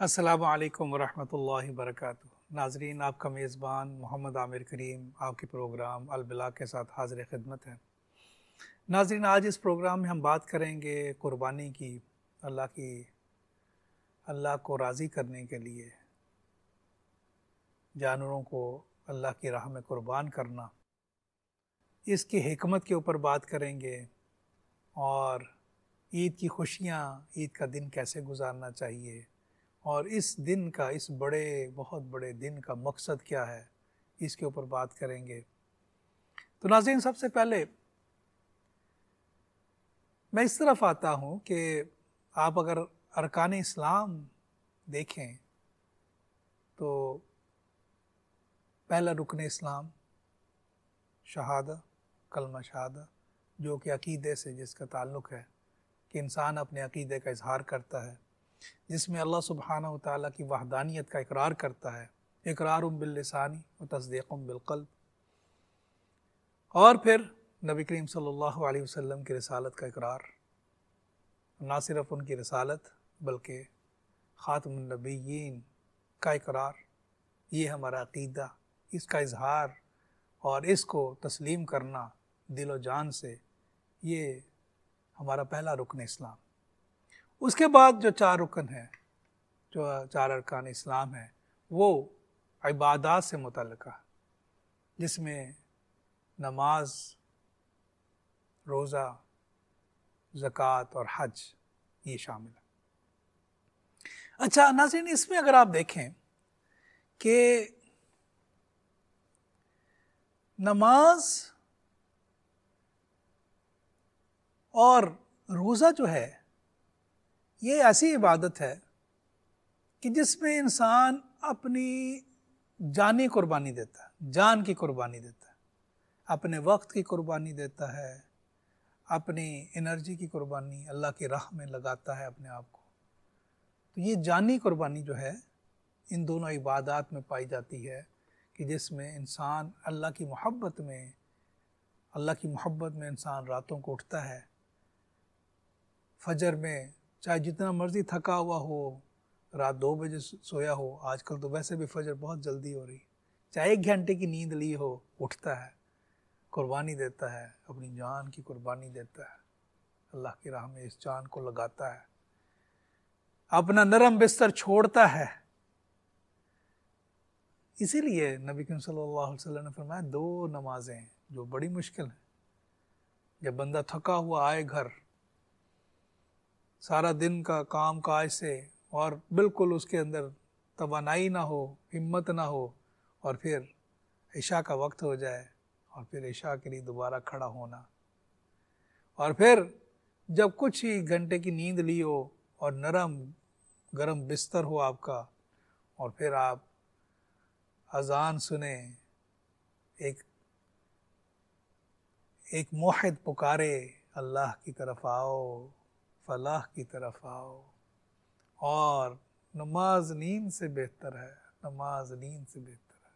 अस्सलामु अलैकुम वरहमतुल्लाहि वबरकातुहू। नाजरीन, आपका मेज़बान मोहम्मद आमिर करीम आपके प्रोग्राम अलबिला के साथ हाज़िर खिदमत है। नाजरीन, आज इस प्रोग्राम में हम बात करेंगे कुर्बानी की। अल्लाह को राज़ी करने के लिए जानवरों को अल्लाह की राह में कुर्बान करना, इसकी हिकमत के ऊपर बात करेंगे। और ईद की खुशियाँ, ईद का दिन कैसे गुजारना चाहिए, और इस दिन का, इस बहुत बड़े दिन का मकसद क्या है, इसके ऊपर बात करेंगे। तो नाज़रीन, सबसे पहले मैं इस तरफ आता हूँ कि आप अगर अरकान इस्लाम देखें तो पहला रुकन इस्लाम शहादा, कलमा शहादा, जो कि अक़ीदे से जिसका ताल्लुक़ है कि इंसान अपने अक़ीदे का इजहार करता है, जिसमें अल्लाह सुब्हानहु व तआला की वहदानियत का इकरार करता है, इकरारुम बिल लिसानी व तस्दीक़ुम बिल क़ल्ब। और फिर नबी करीम सल्लल्लाहु अलैहि वसल्लम की रिसालत का इकरार, ना सिर्फ उनकी रिसालत बल्कि ख़ातमुन नबिय्यीन का इकरार। ये हमारा अक़ीदा, इसका इजहार और इसको तस्लीम करना दिलो जान से, ये हमारा पहला रुकन इस्लाम। उसके बाद जो चार रुकन हैं, जो चार अरकान इस्लाम हैं, वो इबादात से मुतल्लिक़ा, जिसमें नमाज, रोज़ा, ज़कात और हज ये शामिल है। अच्छा नाज़रीन, इसमें अगर आप देखें कि नमाज और रोज़ा जो है, ये ऐसी इबादत है कि जिसमें इंसान अपनी जानी कुर्बानी देता है, जान की कुर्बानी देता है, अपने वक्त की कुर्बानी देता है, अपनी एनर्जी की कुर्बानी अल्लाह की राह में लगाता है अपने आप को। तो ये जानी कुर्बानी जो है इन दोनों इबादात में पाई जाती है कि जिसमें इंसान अल्लाह की मोहब्बत में इंसान रातों को उठता है, फजर में चाहे जितना मर्जी थका हुआ हो, रात 2 बजे सोया हो, आजकल तो वैसे भी फजर बहुत जल्दी हो रही, चाहे 1 घंटे की नींद ली हो, उठता है, कुर्बानी देता है, अपनी जान की कुर्बानी देता है, अल्लाह की राह में इस जान को लगाता है, अपना नरम बिस्तर छोड़ता है। इसीलिए नबी करीम सल्लल्लाहु अलैहि वसल्लम ने फरमाया, 2 नमाजें जो बड़ी मुश्किल हैं, जब बंदा थका हुआ आए घर, सारा दिन का काम काज से, और बिल्कुल उसके अंदर तवानाई ना हो, हिम्मत ना हो, और फिर इशा का वक्त हो जाए और फिर इशा के लिए दोबारा खड़ा होना, और फिर जब कुछ ही घंटे की नींद ली हो और नरम गरम बिस्तर हो आपका, और फिर आप अजान सुने, एक एक मोहिद पुकारे, अल्लाह की तरफ आओ, फलाह की तरफ आओ। और नमाज नींद से बेहतर है, नमाज नींद से बेहतर है।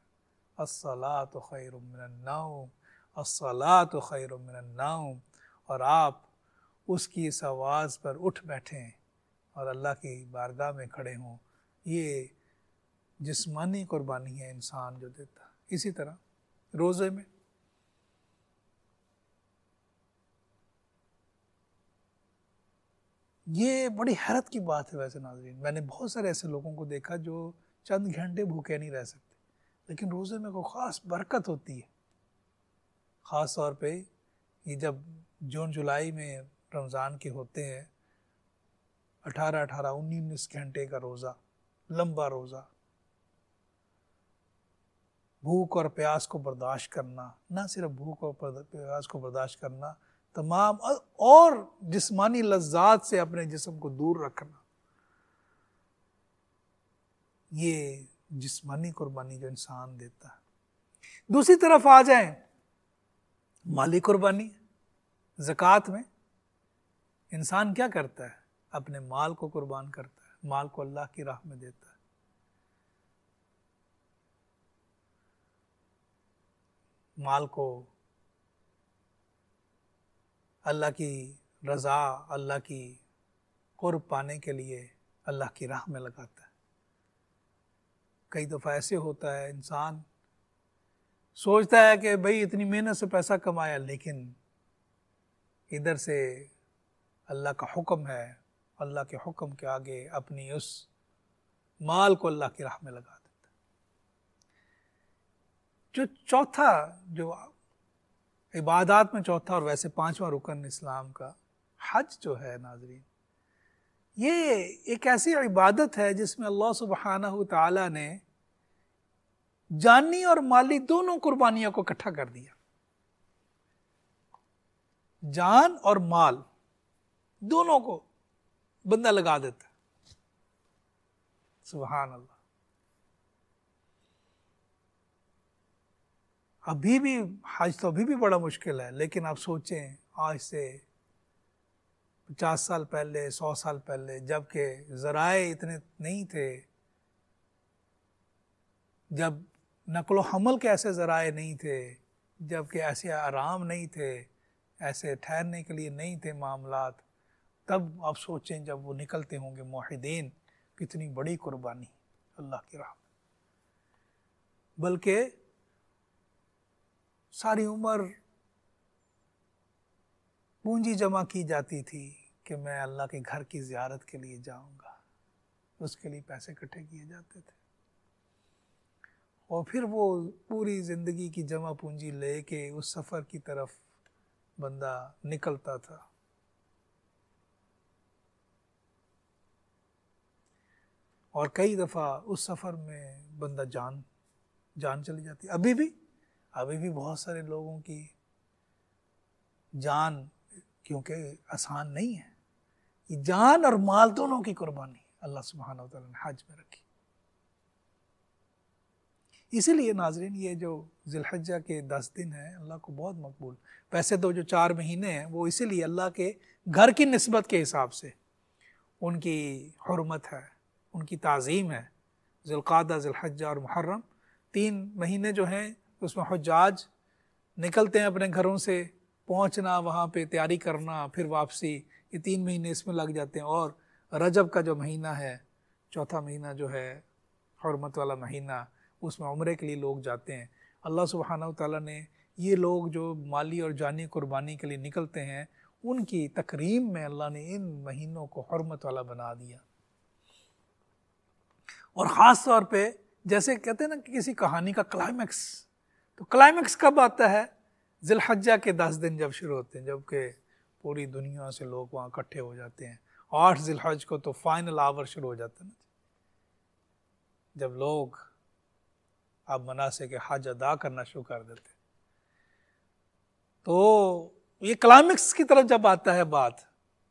अस्सलातु खैरुम मिनन नौम, अस्सलातु खैरुम मिनन नौम। और आप उसकी इस आवाज़ पर उठ बैठें और अल्लाह की बारगाह में खड़े हों, ये जिस्मानी कुर्बानी है इंसान जो देता। इसी तरह रोज़े में ये बड़ी हैरत की बात है। वैसे नाज़रीन, मैंने बहुत सारे ऐसे लोगों को देखा जो चंद घंटे भूखे नहीं रह सकते, लेकिन रोज़े में कोई ख़ास बरकत होती है। ख़ास तौर पे ये जब जून जुलाई में रमज़ान के होते हैं, 18-18, 19-19 घंटे का रोज़ा, लंबा रोज़ा, भूख और प्यास को बर्दाश्त करना, ना सिर्फ भूख और प्यास को बर्दाश्त करना, तमाम और जिस्मानी लज्जात से अपने जिस्म को दूर रखना, ये जिस्मानी कुर्बानी जो इंसान देता है। दूसरी तरफ आ जाए माली कुर्बानी, ज़कात में इंसान क्या करता है, अपने माल को कुर्बान करता है, माल को अल्लाह की राह में देता है। माल को अल्लाह की रज़ा, अल्लाह की कुर्ब पाने के लिए अल्लाह की राह में लगाता है। कई दफ़ा ऐसे होता है इंसान सोचता है कि भाई इतनी मेहनत से पैसा कमाया, लेकिन इधर से अल्लाह का हुक्म है, अल्लाह के हुक्म के आगे अपनी उस माल को अल्लाह की राह में लगा देता है। जो चौथा, जो इबादत में चौथा और वैसे पांचवा रुकन इस्लाम का हज जो है नाज़रीन, ये एक ऐसी इबादत है जिसमें अल्लाह सुब्हानहू तआला ने जानी और माली दोनों कुर्बानियों को इकट्ठा कर दिया। जान और माल दोनों को बंदा लगा देता है। सुभान अल्लाह। अभी भी हज तो अभी भी बड़ा मुश्किल है, लेकिन आप सोचें आज से 50 साल पहले, 100 साल पहले, जबकि ज़राए इतने नहीं थे, जब नक्लो हमल के ऐसे ज़राए नहीं थे, जबकि ऐसे आराम नहीं थे, ऐसे ठहरने के लिए नहीं थे मामलात, तब आप सोचें जब वो निकलते होंगे मुवहिदीन, कितनी बड़ी कुर्बानी अल्लाह की राह में। बल्कि सारी उम्र पूंजी जमा की जाती थी कि मैं अल्लाह के घर की ज़ियारत के लिए जाऊंगा, उसके लिए पैसे इकट्ठे किए जाते थे, और फिर वो पूरी ज़िंदगी की जमा पूंजी लेके उस सफ़र की तरफ बंदा निकलता था। और कई दफ़ा उस सफ़र में बंदा जान चली जाती। अभी भी बहुत सारे लोगों की जान, क्योंकि आसान नहीं है, ये जान और माल दोनों की कुर्बानी अल्लाह सुब्हानहू व तआला ने हज में रखी। इसीलिए नाजरीन, ये जो ज़िलहज्जा के 10 दिन हैं अल्लाह को बहुत मकबूल। वैसे तो जो 4 महीने हैं वो इसीलिए अल्लाह के घर की निस्बत के हिसाब से उनकी हुर्मत है, उनकी ताज़ीम है। ज़िलक़ादा, ज़िलहज्जा और मुहर्रम 3 महीने जो हैं उसमें हुज्जाज निकलते हैं अपने घरों से, पहुंचना, वहाँ पे तैयारी करना, फिर वापसी, ये 3 महीने इसमें लग जाते हैं। और रजब का जो महीना है, चौथा महीना जो है हुर्मत वाला महीना, उसमें उम्रे के लिए लोग जाते हैं। अल्लाह सुब्हानहू तआला ने ये लोग जो माली और जानी कुर्बानी के लिए निकलते हैं, उनकी तकरीम में अल्लाह ने इन महीनों को हुर्मत वाला बना दिया। और ख़ास तौर पे जैसे कहते हैं ना कि किसी कहानी का क्लाइमैक्स, तो क्लाइमैक्स कब आता है? ज़िलहज्जा के 10 दिन जब शुरू होते हैं, जबकि पूरी दुनिया से लोग वहाँ इकट्ठे हो जाते हैं। 8 ज़िलहज को तो फाइनल आवर शुरू हो जाता है ना, जब लोग अब मनासिक हज अदा करना शुरू कर देते। तो ये क्लाइमैक्स की तरफ जब आता है बात,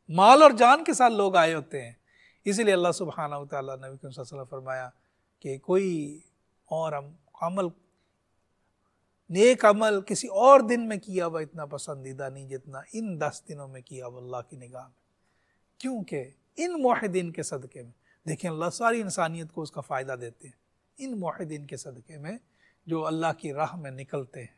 माल और जान के साथ लोग आए होते हैं। इसीलिए अल्लाह सुब्हानहू तआला नबी सल्लल्लाहु अलैहि वसल्लम फरमाया कि कोई और अमल, नेक अमल किसी और दिन में किया हुआ इतना पसंदीदा नहीं जितना इन 10 दिनों में किया हुआ अल्लाह की निगाह में। क्योंकि इन मुवहिदीन के सदक़े में, देखें अल्लाह सारी इंसानियत को उसका फ़ायदा देते हैं। इन मुवहिदीन के सदक़े में जो अल्लाह की राह में निकलते हैं,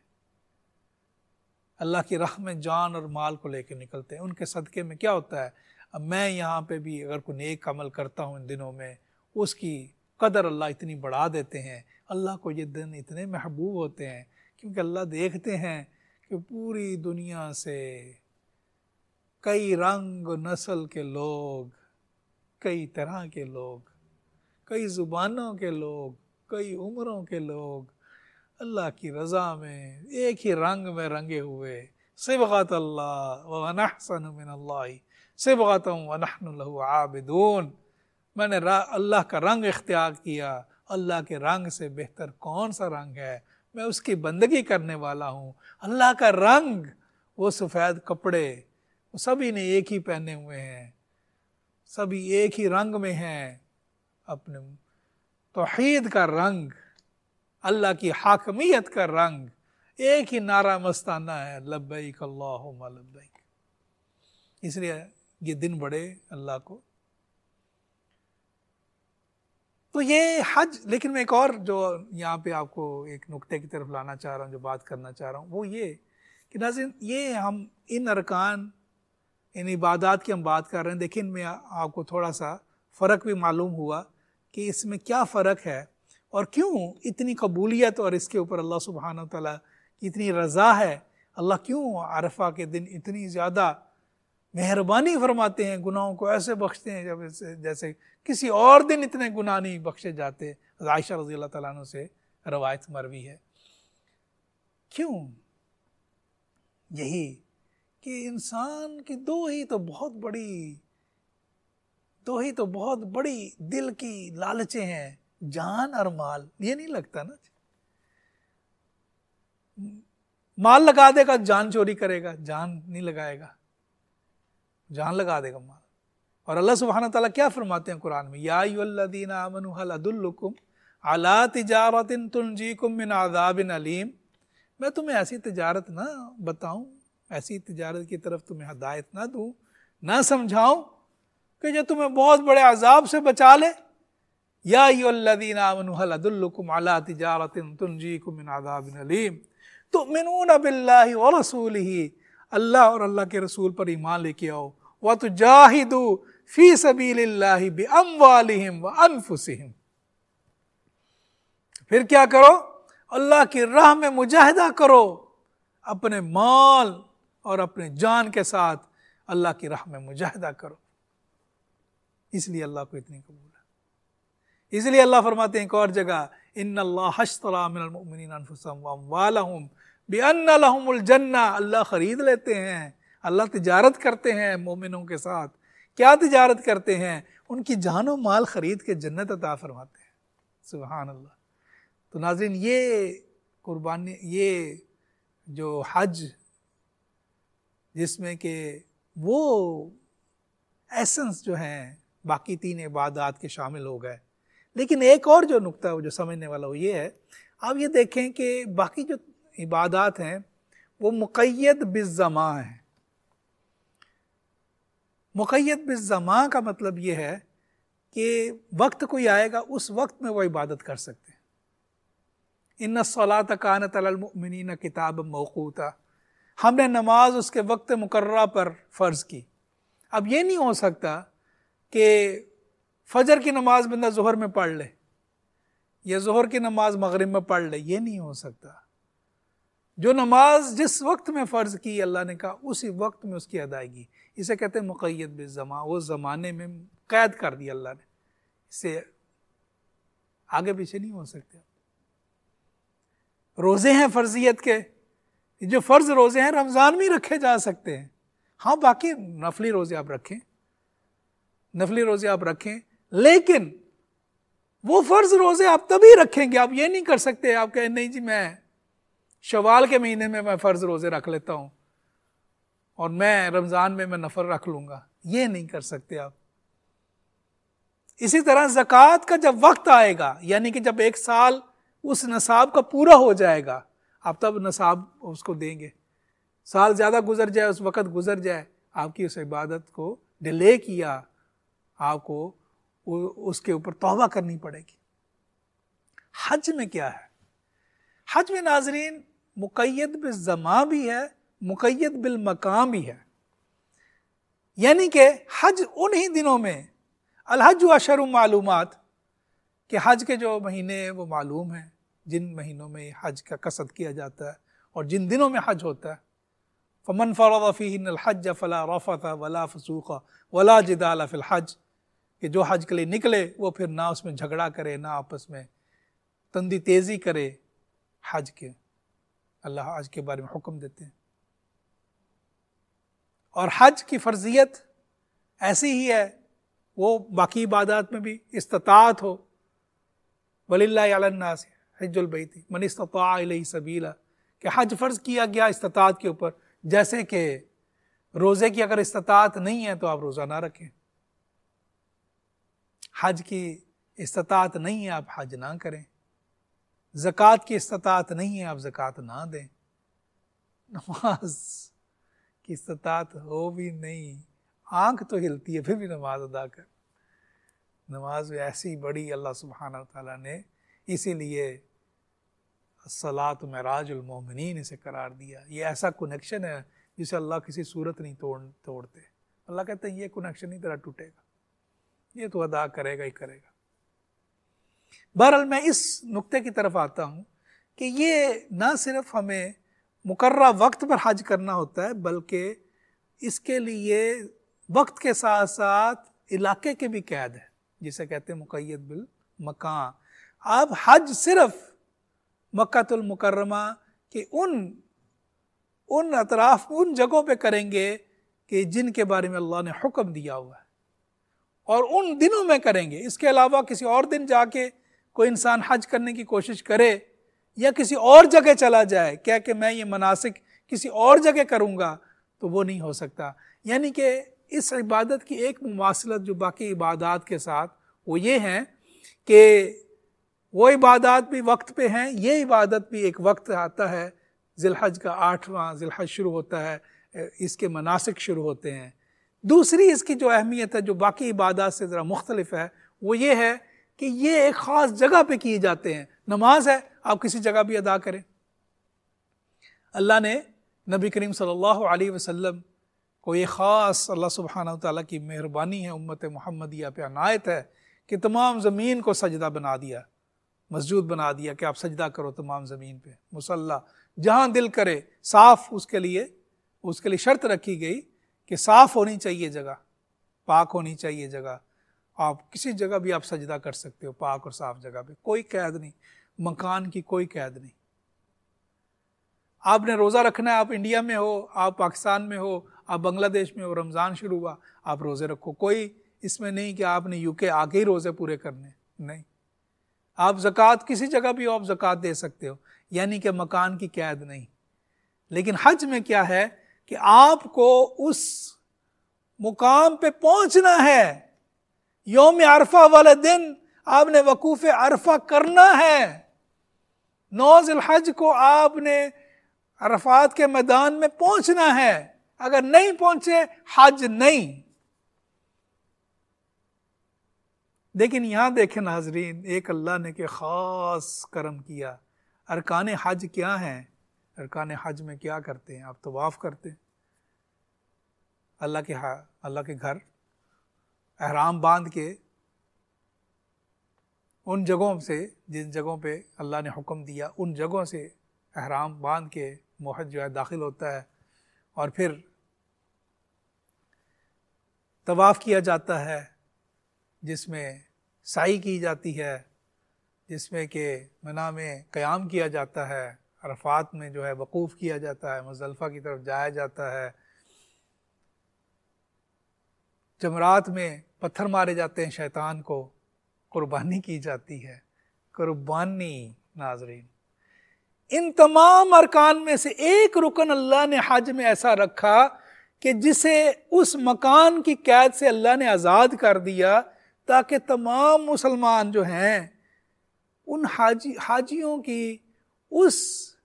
अल्लाह की राह में जान और माल को लेकर निकलते हैं, उनके सदक़े में क्या होता है? अब मैं यहाँ पे भी अगर कोई नेक अमल करता हूँ इन दिनों में, उसकी कदर अल्लाह इतनी बढ़ा देते हैं। अल्लाह को ये दिन इतने महबूब होते हैं, क्योंकि अल्लाह देखते हैं कि पूरी दुनिया से कई रंग नस्ल के लोग, कई तरह के लोग, कई ज़ुबानों के लोग, कई उम्रों के लोग अल्लाह की रज़ा में एक ही रंग में रंगे हुए, सिबग़त अल्लाह व अहसनु मिनल्लाहि सिबग़तन व नहनु लहु आबिदून। मैंने अल्लाह का रंग इख्तियार किया, अल्लाह के रंग से बेहतर कौन सा रंग है, मैं उसकी बंदगी करने वाला हूँ। अल्लाह का रंग, वो सफ़ेद कपड़े, वो सभी ने एक ही पहने हुए हैं, सभी एक ही रंग में हैं, अपने तौहीद का रंग, अल्लाह की हाकमियत का रंग, एक ही नारा मस्ताना है, लब्बैक अल्लाहुम्मा लब्बैक। इसलिए ये दिन बड़े अल्लाह को। तो ये हज, लेकिन मैं एक और जो यहाँ पे आपको एक नुक्ते की तरफ लाना चाह रहा हूँ, जो बात करना चाह रहा हूँ, वो ये कि नाज़रीन, ये हम इन अरकान, इन इबादत की हम बात कर रहे हैं। देखिए इनमें आपको थोड़ा सा फ़र्क भी मालूम हुआ कि इसमें क्या फ़र्क है और क्यों इतनी कबूलियत और इसके ऊपर अल्लाह सुब्हानहू तआला की इतनी रज़ा है, अल्लाह क्यों अरफा के दिन इतनी ज़्यादा मेहरबानी फरमाते हैं, गुनाहों को ऐसे बख्शते हैं जब जैसे किसी और दिन इतने गुनाह नहीं बख्शे जाते। आयशा रज़ी अल्लाह तआला अन्हा से रवायत मरवी है। क्यों? यही कि इंसान की दो ही तो बहुत बड़ी दिल की लालचें हैं, जान और माल। ये नहीं लगता ना, माल लगा देगा जान चोरी करेगा, जान नहीं लगाएगा, जान लगा देगा माल। और अल्लाह सुब्हानहू तआला क्या फरमाते हैं कुरान में, या अय्युहल्लज़ीना आमनू हल अदुल्लुकुम अला तिजारतिन तुनजीकुम मिन अज़ाबिन अलीम। मैं तुम्हें ऐसी तिजारत ना बताऊं, ऐसी तिजारत की तरफ तुम्हें हिदायत ना दूं, ना समझाऊं कि जो तुम्हें बहुत बड़े अजाब से बचा ले। या अय्युहल्लज़ीना आमनू हल अदुल्लुकुम अला तिजारतिन तुनजीकुम मिन अज़ाबिन अलीम तुमिनूना बिल्लाहि व रसूलिही, अल्लाह और अल्लाह के रसूल पर ईमान लेके आओ, व तुजाहिदू फी सबीलिल्लाहि बिअमवालिहिम व अनफुसिहिम। फिर क्या करो? अल्लाह की राह में मुजाहिदा करो, अपने माल और अपने जान के साथ अल्लाह की राह में मुजाहिदा करो। इसलिए अल्लाह को इतनी कबूल है। इसलिए अल्लाह फरमाते हैं एक और जगह, इन्नल्लाह अश्तरा मिनल मुमिनीना अनफुसहुम व अम्वालहुम बिअन्ना लहुमुल जन्नह। अल्लाह खरीद लेते हैं, अल्लाह तिजारत करते हैं मोमिनों के साथ। क्या तिजारत करते हैं? उनकी जान और माल खरीद के जन्नत अता फरमाते हैं। सुभान अल्लाह। तो नाज़रीन, ये कुर्बानी, ये जो हज जिसमें कि वो एसेंस जो हैं बाकी तीन इबादत के शामिल हो गए, लेकिन एक और जो नुक्ता है वो जो समझने वाला वो ये है, आप ये देखें कि बाकी जो इबादत हैं वो मुक़य्यद बिज़्ज़मा है। मुक़य्यद बिज़्ज़मा का मतलब ये है कि वक्त कोई आएगा उस वक्त में वो इबादत कर सकते हैं। इन्नस्सलात कानत अलल मुमिनीना किताबम मौक़ूता, हमने नमाज उसके वक्त मुकर्ररा पर फ़र्ज़ की। अब ये नहीं हो सकता कि फजर की नमाज बंदा ज़ोहर में पढ़ ले या ज़ोहर की नमाज मगरिब में पढ़ ले, ये नहीं हो सकता। जो नमाज जिस वक्त में फ़र्ज़ की अल्लाह ने कहा उसी वक्त में उसकी अदायगी, इसे कहते हैं मुक़य्यद बिज़्ज़मा। वो ज़माने में कैद कर दिया अल्लाह ने, इससे आगे पीछे नहीं हो सकते। रोज़े हैं फ़र्ज़ियत के, जो फ़र्ज़ रोज़े हैं रमज़ान में रखे जा सकते हैं। हाँ, बाकी नफली रोज़े आप रखें, नफली रोज़े आप रखें, लेकिन वो फ़र्ज़ रोज़े आप तभी रखेंगे। आप ये नहीं कर सकते, आप कहें नहीं जी मैं शवाल के महीने में मैं फ़र्ज़ रोज़े रख लेता हूँ और मैं रमज़ान में मैं नफल रख लूँगा, ये नहीं कर सकते आप। इसी तरह ज़कात का जब वक्त आएगा, यानी कि जब एक साल उस नसाब का पूरा हो जाएगा, आप तब नसाब उसको देंगे। साल ज़्यादा गुजर जाए, उस वक़्त गुजर जाए, आपकी उस इबादत को डिले किया, आपको उसके ऊपर तौबा करनी पड़ेगी। हज में क्या है? हज में नाज़रीन मुक़य्यद बिज़्ज़मा भी है, मुक़य्यद बिलमकाम भी है। यानी कि हज उन्हीं दिनों में, अल-हज्जु अशहुरुम मालूमात, कि हज के जो महीने वो मालूम हैं, जिन महीनों में हज का कसद किया जाता है और जिन दिनों में हज होता है। फ़मन फ़रज़ फ़ीहिन्नल हज्ज फ़ला रफ़थ वला फ़ुसूक़ वला जिदाल फ़िल हज, कि जो हज के लिए निकले वो फिर ना उसमें झगड़ा करे, ना आपस में तंदी तेज़ी करे। हज के अल्लाह हज के बारे में हुक्म देते हैं। और हज की फ़र्ज़ियत ऐसी ही है, वो बाकी इबादत में भी इस्तिताअत हो, वलिल्लाहि अलन्नास हज्जुल बैति मन इस्तताअ इलैहि सबीला, कि हज फ़र्ज़ किया गया इस्तिताअत के ऊपर। जैसे कि रोज़े की अगर इस्तिताअत नहीं है तो आप रोज़ा ना रखें, हज की इस्तिताअत नहीं है आप हज ना करें, ज़कात की इस्तिताअत नहीं है आप ज़कात ना दें, नमाज की इस्तिताअत हो भी नहीं, आंख तो हिलती है फिर भी नमाज अदा कर। नमाज ऐसी बड़ी अल्लाह सुब्हानहू तआला ने इसीलिए सलात मेराजुल मोमिनीन इसे करार दिया। ये ऐसा कनेक्शन है जिसे अल्लाह किसी सूरत नहीं तोड़ते। अल्लाह कहते हैं ये कनेक्शन नहीं तेरा टूटेगा, ये तो अदा करेगा ही करेगा। बहरहाल मैं इस नुक्ते की तरफ आता हूँ कि ये ना सिर्फ हमें मुकर्ररा वक्त पर हज करना होता है, बल्कि इसके लिए वक्त के साथ साथ इलाके की भी कैद है, जिसे कहते हैं मुक़य्यद बिल मकान। आप हज सिर्फ मक्कातुल मुकर्रमा के उन अतराफ, उन जगहों पे करेंगे कि जिनके बारे में अल्लाह ने हुक्म दिया हुआ है, और उन दिनों में करेंगे। इसके अलावा किसी और दिन जाके कोई इंसान हज करने की कोशिश करे या किसी और जगह चला जाए क्या कि मैं ये मनासिक किसी और जगह करूँगा, तो वो नहीं हो सकता। यानी कि इस इबादत की एक मुमासलत जो बाकी इबादात के साथ, वो ये है कि वो इबादत भी वक्त पे हैं, ये इबादत भी एक वक्त आता है, ज़िलहज का 8वां ज़िलहज शुरू होता है, इसके मनासिक शुरू होते हैं। दूसरी इसकी जो अहमियत है जो बाकी इबादत से ज़रा मुख्तलिफ है, वो ये है कि ये एक ख़ास जगह पे किए जाते हैं। नमाज है, आप किसी जगह भी अदा करें। अल्लाह ने नबी करीम सल्लल्लाहु अलैहि वसल्लम को ये ख़ास, अल्लाह सुब्हानहू तआला की मेहरबानी है, उम्मत मुहम्मदिया पे अनायत है कि तमाम ज़मीन को सजदा बना दिया, मस्जूद बना दिया कि आप सजदा करो तमाम ज़मीन पे। मुसल्ला जहाँ दिल करे, साफ़ उसके लिए शर्त रखी गई कि साफ़ होनी चाहिए जगह, पाक होनी चाहिए जगह। आप किसी जगह भी आप सजदा कर सकते हो, पाक और साफ़ जगह पे, कोई कैद नहीं, मकान की कोई कैद नहीं। आपने रोज़ा रखना है, आप इंडिया में हो, आप पाकिस्तान में हो, आप बांग्लादेश में हो, रमज़ान शुरू हुआ, आप रोज़े रखो, कोई इसमें नहीं कि आपने यूके आके ही रोज़े पूरे करने, नहीं। आप ज़कात किसी जगह भी हो, आप ज़कात दे सकते हो, यानी कि मकान की कैद नहीं। लेकिन हज में क्या है कि आपको उस मुकाम पे पहुंचना है, यौम अरफा वाले दिन आपने वकूफ़ अरफा करना है। 9 ज़िलहज को आपने अरफात के मैदान में पहुंचना है। अगर नहीं पहुंचे, हज नहीं। लेकिन यहां देखें नाजरीन, एक अल्लाह ने के ख़ास करम किया। अरकान हज क्या हैं? अरकान हज में क्या करते हैं? आप तवाफ़ करते हैं, अल्लाह के घर एहराम बांध के उन जगहों से, जिन जगहों पे अल्लाह ने हुक्म दिया, उन जगहों से एहराम बांध के मुहज जो है दाखिल होता है, और फिर तवाफ़ किया जाता है, जिसमें साई की जाती है, जिसमें कि मना में क़याम किया जाता है, अरफात में जो है वक़ूफ़ किया जाता है, मुज़दलिफ़ा की तरफ जाया जाता है, जमरात में पत्थर मारे जाते हैं शैतान को, कुर्बानी की जाती है। कुर्बानी नाज़रीन, इन तमाम अरकान में से एक रुकन अल्लाह ने हज में ऐसा रखा कि जिसे उस मकान की कैद से अल्लाह ने आज़ाद कर दिया, ताकि तमाम मुसलमान जो हैं उन हाजियों की उस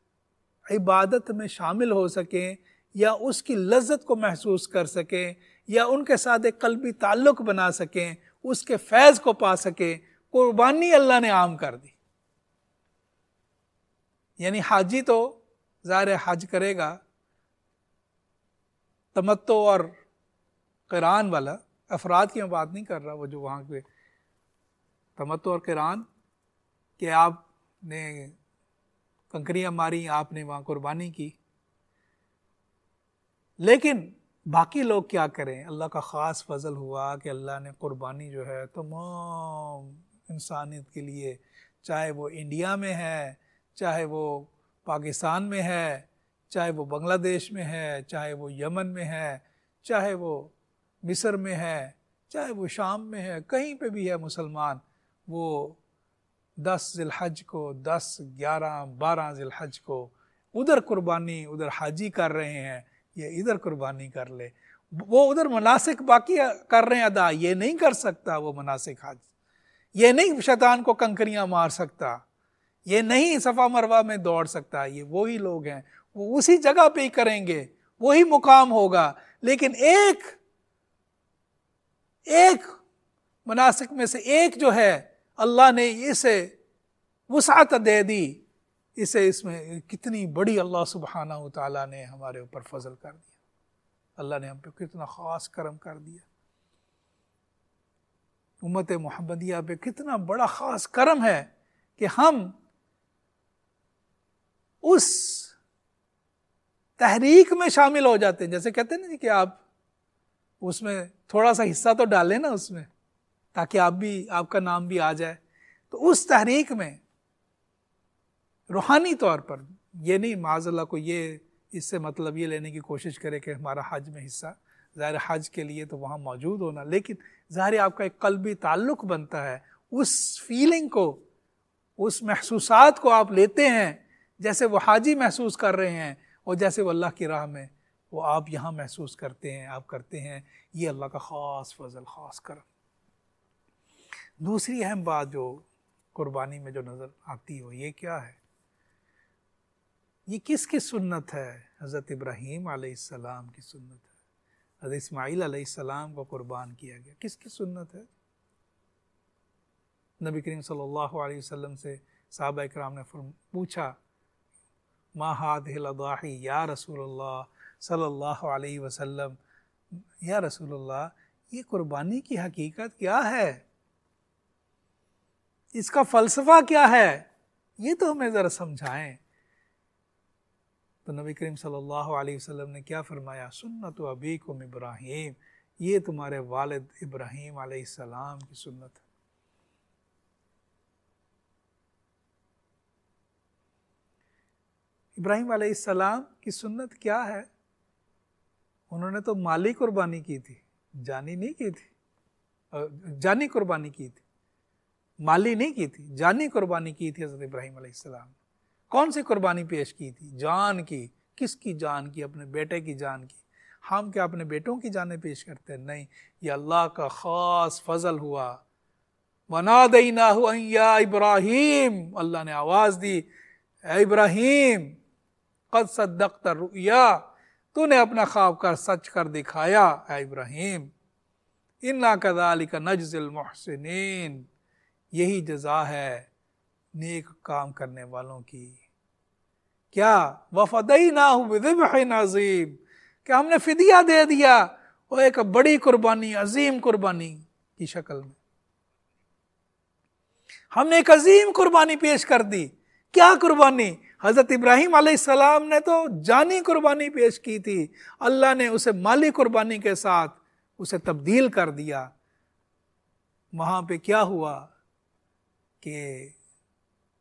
इबादत में शामिल हो सकें, या उसकी लज्जत को महसूस कर सकें, या उनके साथ एक कल्बी ताल्लुक़ बना सकें, उसके फैज़ को पा सकें। कुर्बानी अल्लाह ने आम कर दी। यानी हाजी तो ज़ाहिर हज करेगा, तमत्तो और क़िरान वाला अफराद की मैं बात नहीं कर रहा, वो जो वहाँ पे तमत्तो और क़िरान कि आपने कंकरियाँ मारी, आपने वहाँ कुर्बानी की। लेकिन बाकी लोग क्या करें? अल्लाह का ख़ास फजल हुआ कि अल्लाह ने कुर्बानी जो है तमाम इंसानियत के लिए, चाहे वो इंडिया में है, चाहे वो पाकिस्तान में है, चाहे वो बांग्लादेश में है, चाहे वो यमन में है, चाहे वो मिस्र में है, चाहे वो शाम में है, कहीं पे भी है मुसलमान, वो 10 ज़िलहज को, 10, 11, 12 ज़िलहज को उधर कुर्बानी, उधर हाजी कर रहे हैं, ये इधर कुर्बानी कर ले। वो उधर मनासिक बाकी कर रहे हैं अदा, ये नहीं कर सकता वो मनासिक हज, ये नहीं शैतान को कंकरियां मार सकता, ये नहीं सफ़ा मरवा में दौड़ सकता। ये वही लोग हैं, वो उसी जगह पे ही करेंगे, वही मुकाम होगा। लेकिन एक मनासिक में से एक जो है, अल्लाह ने इसे वसाअत दे दी, इसमें कितनी बड़ी अल्लाह सुब्हानहू तआला ने हमारे ऊपर फजल कर दिया। अल्लाह ने हम पे कितना ख़ास करम कर दिया। उम्मत मुहम्मदिया पे कितना बड़ा ख़ास करम है कि हम उस तहरीक में शामिल हो जाते हैं। जैसे कहते हैं ना कि आप उसमें थोड़ा सा हिस्सा तो डालें ना उसमें, ताकि आप भी, आपका नाम भी आ जाए। तो उस तहरीक में रूहानी तौर पर, ये नहीं माज़अल्लाह को ये इससे मतलब ये लेने की कोशिश करे कि हमारा हज में हिस्सा, ज़ाहिर हज के लिए तो वहाँ मौजूद होना, लेकिन ज़ाहिर आपका एक कल्बी ताल्लुक़ बनता है, उस फीलिंग को, उस महसूसात को आप लेते हैं जैसे वो हाजी महसूस कर रहे हैं, और जैसे वो अल्लाह की राह में वो आप यहाँ महसूस करते हैं, आप करते हैं। ये अल्लाह का ख़ास फजल, ख़ास करम। दूसरी अहम बात जो कुर्बानी में जो नज़र आती हो, ये क्या है, ये किसकी सुन्नत है? हज़रत इब्राहीम अलैहिस्सलाम की सुन्नत है। हज़रत इस्माईल अलैहिस्सलाम को कुर्बान किया गया, किसकी सुन्नत है? नबी करीम सल्लल्लाहु अलैहि वसल्लम से सहाबा इकराम ने पूछा, मा हादिहिल अदाही या रसूलल्लाह सल्लल्लाहु अलैहि वसल्लम, या रसूलल्लाह ये कुर्बानी की हकीकत क्या है, इसका फ़लसफ़ा क्या है, ये तो हमें ज़रा समझाएं। तो नबी करीम सल्लल्लाहु अलैहि वसल्लम ने क्या फरमाया, सुन्नत अबीकुम इब्राहीम, ये तुम्हारे वालिद इब्राहीम अलैहिस्सलाम की सुन्नत है। इब्राहीम अलैहिस्सलाम की सुन्नत क्या है? उन्होंने तो माली कुर्बानी की थी, जानी नहीं की थी, जानी कुर्बानी की थी, माली नहीं की थी, जानी कुर्बानी की थी हज़रत इब्राहीम अलैहिस्सलाम। कौन सी कुर्बानी पेश की थी? जान की। किसकी जान की? अपने बेटे की जान की। हम क्या अपने बेटों की जानें पेश करते हैं? नहीं, ये अल्लाह का ख़ास फजल हुआ। वनादैनाहु अन या इब्राहीम, अल्लाह ने आवाज़ दी, ऐ इब्राहीम क़द सद्दक़्ता रुया, तूने अपना ख्वाब कर सच कर दिखाया ऐ इब्राहीम। इन्ना कज़ालिका नज्ज़िल मुहसिनीन, यही जज़ा है नेक काम करने वालों की। क्या? वफ़दैनाहु बिज़िब्हिन अज़ीम, क्या हमने फिदिया दे दिया, वो एक बड़ी कुर्बानी, अजीम कुर्बानी की शक्ल में हमने एक अजीम कुर्बानी पेश कर दी। क्या कुर्बानी? हज़रत इब्राहीम अलैहिस्सलाम ने तो जानी कुर्बानी पेश की थी, अल्लाह ने उसे माली कुर्बानी के साथ उसे तब्दील कर दिया। वहाँ पे क्या हुआ कि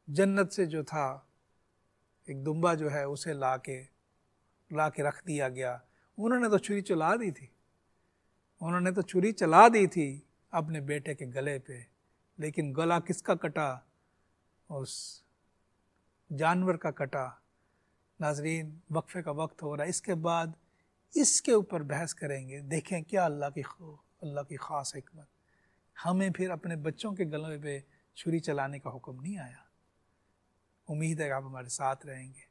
जन्नत से जो था एक दुम्बा जो है उसे ला के रख दिया गया। उन्होंने तो छुरी चला दी थी, उन्होंने तो छुरी चला दी थी अपने बेटे के गले पे, लेकिन गला किसका कटा? उस जानवर का कटा। नाजरीन, वक्फे का वक्त हो रहा है, इसके बाद इसके ऊपर बहस करेंगे। देखें क्या अल्लाह की ख़ास हिकमत। हमें फिर अपने बच्चों के गलों पे छुरी चलाने का हुक्म नहीं आया। उम्मीद है आप हमारे साथ रहेंगे।